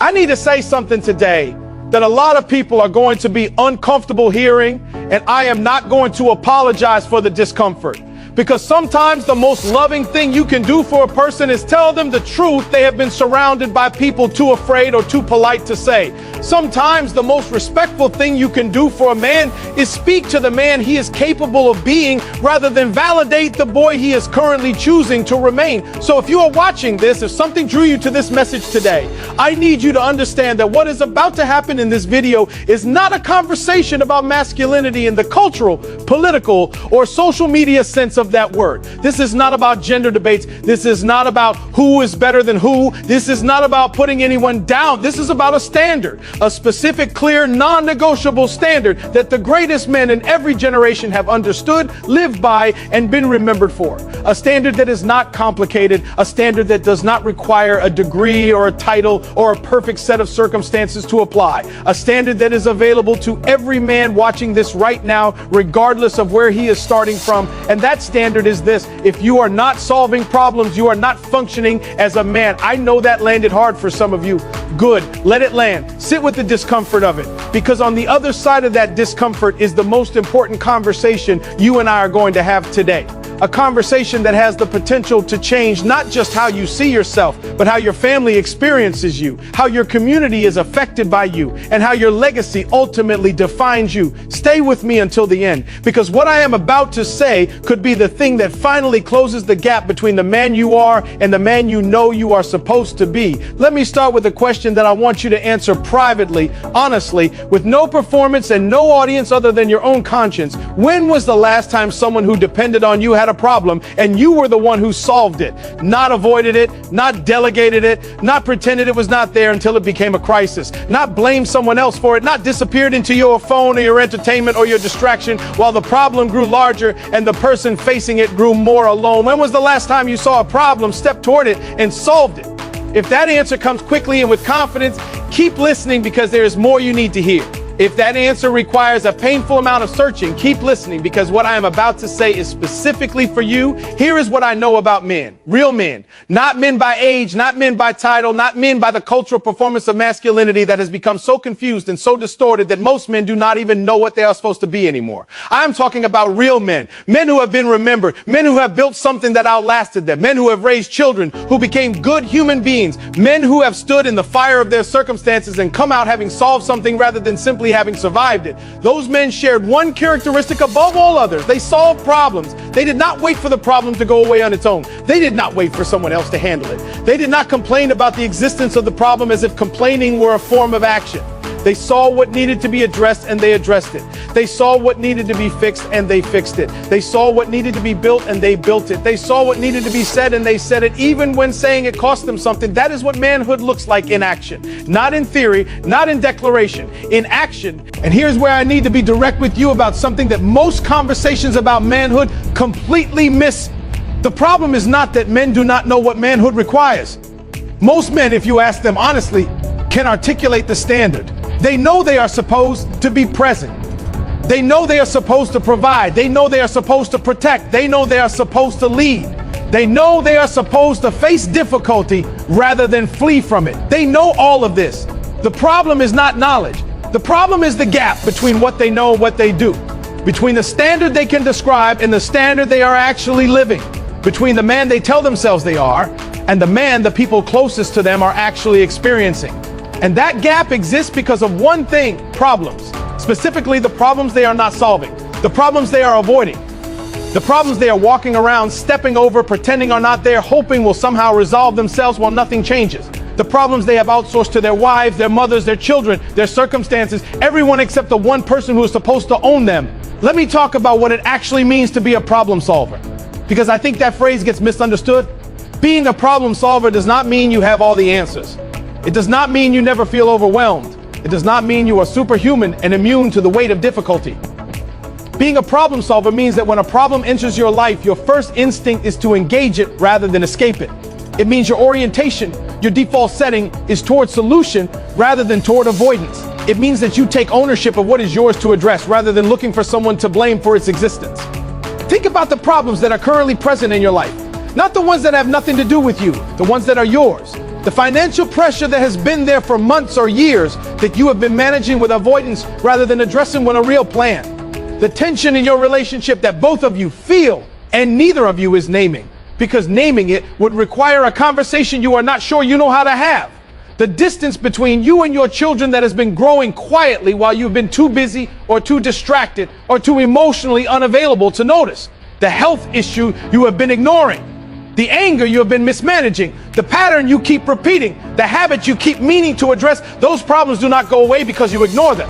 I need to say something today that a lot of people are going to be uncomfortable hearing, and I am not going to apologize for the discomfort. Because sometimes the most loving thing you can do for a person is tell them the truth they have been surrounded by people too afraid or too polite to say. Sometimes the most respectful thing you can do for a man is speak to the man he is capable of being rather than validate the boy he is currently choosing to remain. So if you are watching this, if something drew you to this message today, I need you to understand that what is about to happen in this video is not a conversation about masculinity in the cultural, political, or social media sense of that word. This is not about gender debates. This is not about who is better than who. This is not about putting anyone down. This is about a standard, a specific, clear, non-negotiable standard that the greatest men in every generation have understood, lived by, and been remembered for. A standard that is not complicated, a standard that does not require a degree or a title or a perfect set of circumstances to apply. A standard that is available to every man watching this right now, regardless of where he is starting from. And that standard is this: if you are not solving problems, you are not functioning as a man. I know that landed hard for some of you. Good. Let it land. Sit with the discomfort of it, because on the other side of that discomfort is the most important conversation you and I are going to have today. A conversation that has the potential to change not just how you see yourself, but how your family experiences you, how your community is affected by you, and how your legacy ultimately defines you. Stay with me until the end, because what I am about to say could be the thing that finally closes the gap between the man you are and the man you know you are supposed to be. Let me start with a question that I want you to answer privately, honestly, with no performance and no audience other than your own conscience. When was the last time someone who depended on you had a problem and you were the one who solved it? Not avoided it, not delegated it, not pretended it was not there until it became a crisis, not blamed someone else for it, not disappeared into your phone or your entertainment or your distraction while the problem grew larger and the person facing it grew more alone. When was the last time you saw a problem, stepped toward it, and solved it? If that answer comes quickly and with confidence, keep listening, because there is more you need to hear. If that answer requires a painful amount of searching, keep listening, because what I am about to say is specifically for you. Here is what I know about men, real men, not men by age, not men by title, not men by the cultural performance of masculinity that has become so confused and so distorted that most men do not even know what they are supposed to be anymore. I'm talking about real men, men who have been remembered, men who have built something that outlasted them, men who have raised children who became good human beings, men who have stood in the fire of their circumstances and come out having solved something rather than simply having survived it. Those men shared one characteristic above all others: they solved problems. They did not wait for the problem to go away on its own. They did not wait for someone else to handle it. They did not complain about the existence of the problem as if complaining were a form of action. They saw what needed to be addressed and they addressed it. They saw what needed to be fixed and they fixed it. They saw what needed to be built and they built it. They saw what needed to be said and they said it, even when saying it cost them something. That is what manhood looks like in action. Not in theory, not in declaration, in action. And here's where I need to be direct with you about something that most conversations about manhood completely miss. The problem is not that men do not know what manhood requires. Most men, if you ask them honestly, can articulate the standard. They know they are supposed to be present. They know they are supposed to provide. They know they are supposed to protect. They know they are supposed to lead. They know they are supposed to face difficulty rather than flee from it. They know all of this. The problem is not knowledge. The problem is the gap between what they know and what they do, between the standard they can describe and the standard they are actually living, between the man they tell themselves they are and the man the people closest to them are actually experiencing. And that gap exists because of one thing: problems. Specifically, the problems they are not solving, the problems they are avoiding, the problems they are walking around, stepping over, pretending are not there, hoping will somehow resolve themselves while nothing changes. The problems they have outsourced to their wives, their mothers, their children, their circumstances, everyone except the one person who is supposed to own them. Let me talk about what it actually means to be a problem solver, because I think that phrase gets misunderstood. Being a problem solver does not mean you have all the answers. It does not mean you never feel overwhelmed. It does not mean you are superhuman and immune to the weight of difficulty. Being a problem solver means that when a problem enters your life, your first instinct is to engage it rather than escape it. It means your orientation, your default setting, is toward solution rather than toward avoidance. It means that you take ownership of what is yours to address rather than looking for someone to blame for its existence. Think about the problems that are currently present in your life. Not the ones that have nothing to do with you, the ones that are yours. The financial pressure that has been there for months or years that you have been managing with avoidance rather than addressing with a real plan. The tension in your relationship that both of you feel and neither of you is naming, because naming it would require a conversation you are not sure you know how to have. The distance between you and your children that has been growing quietly while you've been too busy or too distracted or too emotionally unavailable to notice. The health issue you have been ignoring. The anger you have been mismanaging, the pattern you keep repeating, the habit you keep meaning to address, those problems do not go away because you ignore them.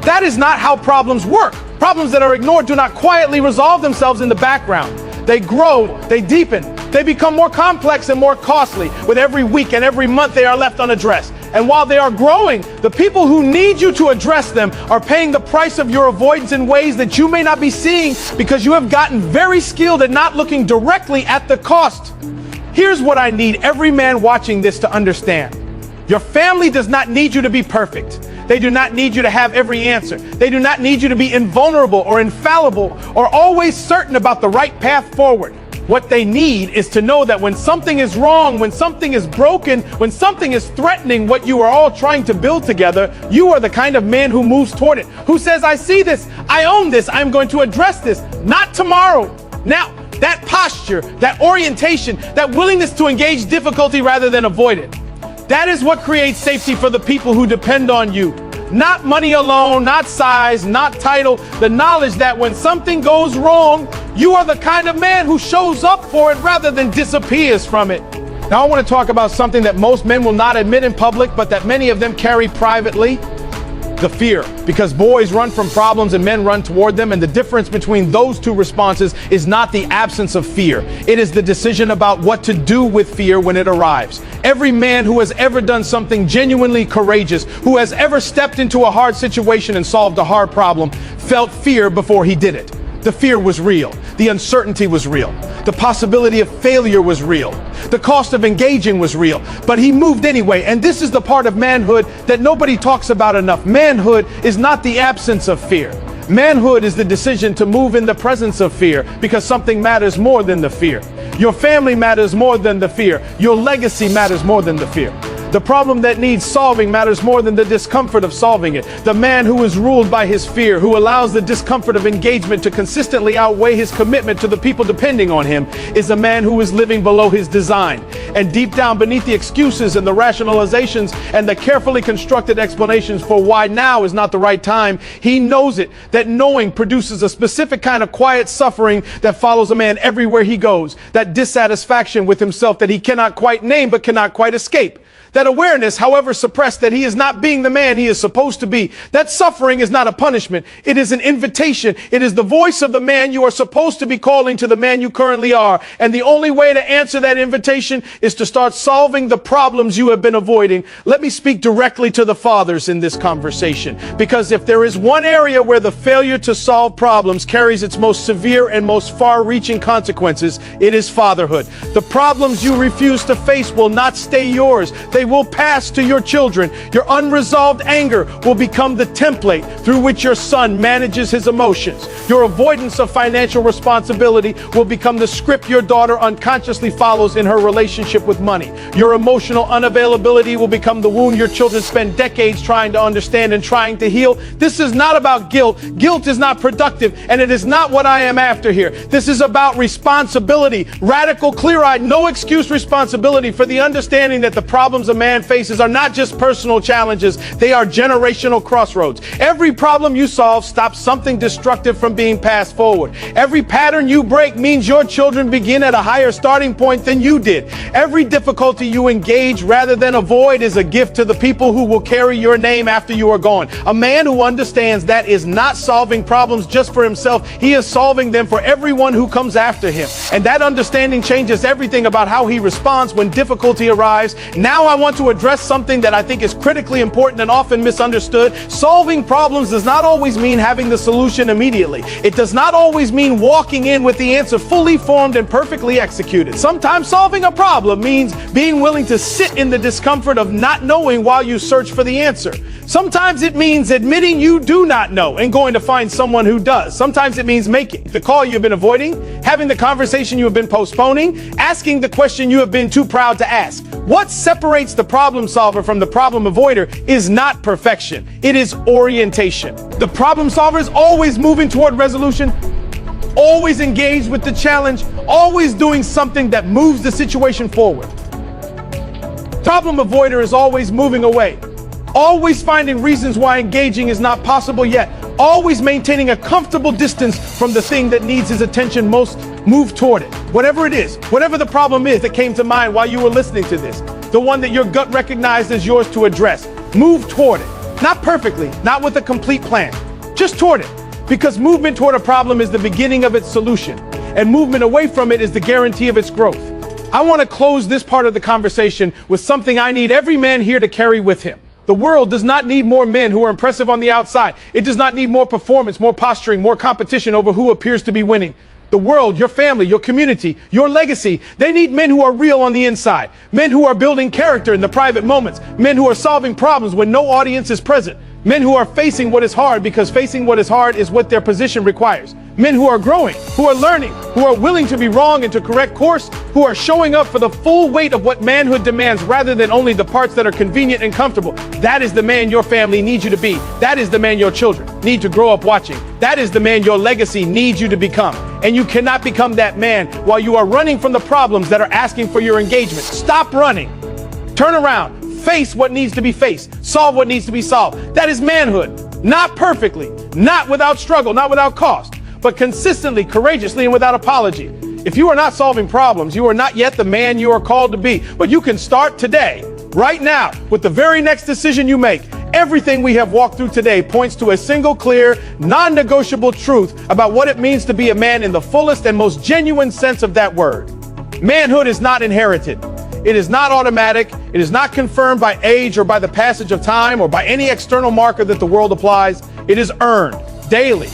That is not how problems work. Problems that are ignored do not quietly resolve themselves in the background. They grow, they deepen, they become more complex and more costly. With every week and every month they are left unaddressed. And while they are growing, the people who need you to address them are paying the price of your avoidance in ways that you may not be seeing because you have gotten very skilled at not looking directly at the cost. Here's what I need every man watching this to understand. Your family does not need you to be perfect. They do not need you to have every answer. They do not need you to be invulnerable or infallible or always certain about the right path forward. What they need is to know that when something is wrong, when something is broken, when something is threatening what you are all trying to build together, you are the kind of man who moves toward it, who says, I see this, I own this, I'm going to address this, not tomorrow. Now, that posture, that orientation, that willingness to engage difficulty rather than avoid it, that is what creates safety for the people who depend on you. Not money alone, not size, not title, the knowledge that when something goes wrong, you are the kind of man who shows up for it rather than disappears from it. Now I want to talk about something that most men will not admit in public, but that many of them carry privately. The fear, because boys run from problems and men run toward them, and the difference between those two responses is not the absence of fear. It is the decision about what to do with fear when it arrives. Every man who has ever done something genuinely courageous, who has ever stepped into a hard situation and solved a hard problem, felt fear before he did it. The fear was real. The uncertainty was real. The possibility of failure was real. The cost of engaging was real. But he moved anyway. And this is the part of manhood that nobody talks about enough. Manhood is not the absence of fear. Manhood is the decision to move in the presence of fear because something matters more than the fear. Your family matters more than the fear. Your legacy matters more than the fear. The problem that needs solving matters more than the discomfort of solving it. The man who is ruled by his fear, who allows the discomfort of engagement to consistently outweigh his commitment to the people depending on him, is a man who is living below his design. And deep down beneath the excuses and the rationalizations and the carefully constructed explanations for why now is not the right time, he knows it, that knowing produces a specific kind of quiet suffering that follows a man everywhere he goes. That dissatisfaction with himself that he cannot quite name but cannot quite escape. That awareness, however suppressed, that he is not being the man he is supposed to be. That suffering is not a punishment. It is an invitation. It is the voice of the man you are supposed to be calling to the man you currently are. And the only way to answer that invitation is to start solving the problems you have been avoiding. Let me speak directly to the fathers in this conversation, because if there is one area where the failure to solve problems carries its most severe and most far-reaching consequences, it is fatherhood. The problems you refuse to face will not stay yours. They will pass to your children. Your unresolved anger will become the template through which your son manages his emotions. Your avoidance of financial responsibility will become the script your daughter unconsciously follows in her relationship with money. Your emotional unavailability will become the wound your children spend decades trying to understand and trying to heal. This is not about guilt. Guilt is not productive, and it is not what I am after here. This is about responsibility, radical, clear-eyed, no excuse responsibility for the understanding that the problems a man faces are not just personal challenges, they are generational crossroads. Every problem you solve stops something destructive from being passed forward. Every pattern you break means your children begin at a higher starting point than you did. Every difficulty you engage rather than avoid is a gift to the people who will carry your name after you are gone. A man who understands that is not solving problems just for himself, he is solving them for everyone who comes after him. And that understanding changes everything about how he responds when difficulty arrives. Now I want to address something that I think is critically important and often misunderstood. Solving problems does not always mean having the solution immediately. It does not always mean walking in with the answer fully formed and perfectly executed. Sometimes solving a problem means being willing to sit in the discomfort of not knowing while you search for the answer. Sometimes it means admitting you do not know and going to find someone who does. Sometimes it means making the call you've been avoiding, having the conversation you have been postponing, asking the question you have been too proud to ask. What separates the problem solver from the problem avoider is not perfection. It is orientation. The problem solver is always moving toward resolution, always engaged with the challenge, always doing something that moves the situation forward. Problem avoider is always moving away, always finding reasons why engaging is not possible yet, always maintaining a comfortable distance from the thing that needs his attention most. Move toward it. Whatever it is, whatever the problem is that came to mind while you were listening to this, the one that your gut recognized as yours to address, move toward it. Not perfectly, not with a complete plan, just toward it. Because movement toward a problem is the beginning of its solution, and movement away from it is the guarantee of its growth. I want to close this part of the conversation with something I need every man here to carry with him. The world does not need more men who are impressive on the outside. It does not need more performance, more posturing, more competition over who appears to be winning. The world, your family, your community, your legacy, they need men who are real on the inside, men who are building character in the private moments, men who are solving problems when no audience is present, men who are facing what is hard because facing what is hard is what their position requires, men who are growing, who are learning, who are willing to be wrong and to correct course, who are showing up for the full weight of what manhood demands rather than only the parts that are convenient and comfortable. That is the man your family needs you to be. That is the man your children need to grow up watching. That is the man your legacy needs you to become. And you cannot become that man while you are running from the problems that are asking for your engagement. Stop running. Turn around. Face what needs to be faced. Solve what needs to be solved. That is manhood. Not perfectly, not without struggle, not without cost, but consistently, courageously, and without apology. If you are not solving problems, you are not yet the man you are called to be. But you can start today, right now, with the very next decision you make. Everything we have walked through today points to a single clear, non-negotiable truth about what it means to be a man in the fullest and most genuine sense of that word. Manhood is not inherited. It is not automatic. It is not confirmed by age or by the passage of time or by any external marker that the world applies. It is earned daily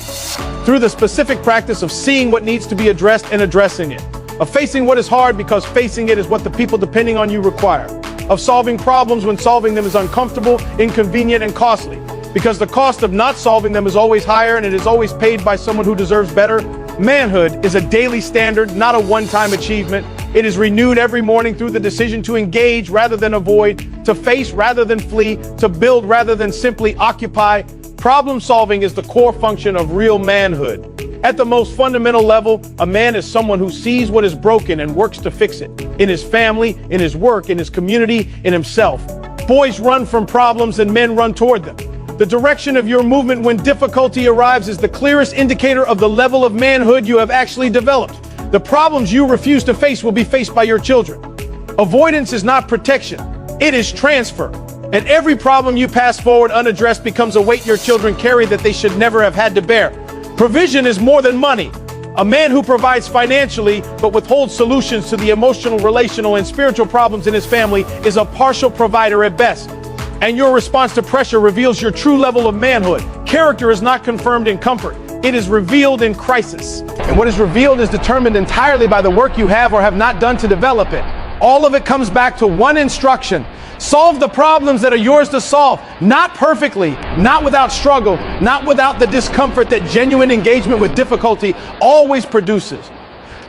through the specific practice of seeing what needs to be addressed and addressing it, of facing what is hard because facing it is what the people depending on you require, of solving problems when solving them is uncomfortable, inconvenient, and costly, because the cost of not solving them is always higher and it is always paid by someone who deserves better. Manhood is a daily standard, not a one-time achievement. It is renewed every morning through the decision to engage rather than avoid, to face rather than flee, to build rather than simply occupy. Problem solving is the core function of real manhood. At the most fundamental level, a man is someone who sees what is broken and works to fix it. In his family, in his work, in his community, in himself. Boys run from problems and men run toward them. The direction of your movement when difficulty arrives is the clearest indicator of the level of manhood you have actually developed. The problems you refuse to face will be faced by your children. Avoidance is not protection. It is transfer. And every problem you pass forward unaddressed becomes a weight your children carry that they should never have had to bear. Provision is more than money. A man who provides financially but withholds solutions to the emotional, relational, and spiritual problems in his family is a partial provider at best. And your response to pressure reveals your true level of manhood. Character is not confirmed in comfort. It is revealed in crisis. And what is revealed is determined entirely by the work you have or have not done to develop it. All of it comes back to one instruction. Solve the problems that are yours to solve, not perfectly, not without struggle, not without the discomfort that genuine engagement with difficulty always produces,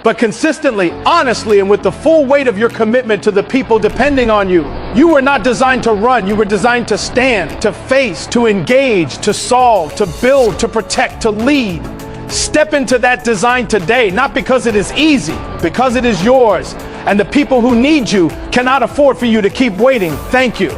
but consistently, honestly, and with the full weight of your commitment to the people depending on you. You were not designed to run. You were designed to stand, to face, to engage, to solve, to build, to protect, to lead. Step into that design today, not because it is easy, because it is yours. And the people who need you cannot afford for you to keep waiting. Thank you.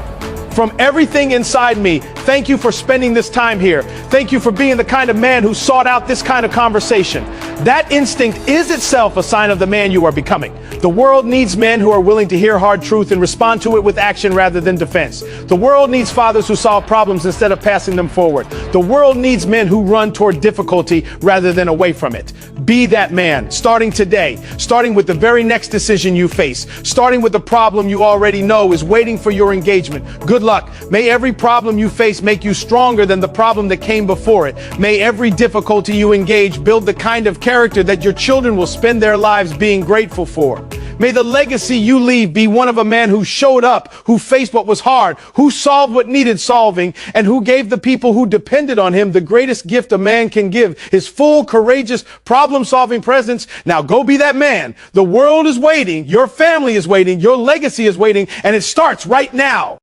From everything inside me, thank you for spending this time here. Thank you for being the kind of man who sought out this kind of conversation. That instinct is itself a sign of the man you are becoming. The world needs men who are willing to hear hard truth and respond to it with action rather than defense. The world needs fathers who solve problems instead of passing them forward. The world needs men who run toward difficulty rather than away from it. Be that man, starting today, starting with the very next decision you face, starting with the problem you already know is waiting for your engagement. Good luck. May every problem you face make you stronger than the problem that came before it. May every difficulty you engage build the kind of character that your children will spend their lives being grateful for. May the legacy you leave be one of a man who showed up, who faced what was hard, who solved what needed solving, and who gave the people who depended on him the greatest gift a man can give, his full, courageous, problem-solving presence. Now go be that man. The world is waiting, your family is waiting, your legacy is waiting, and it starts right now.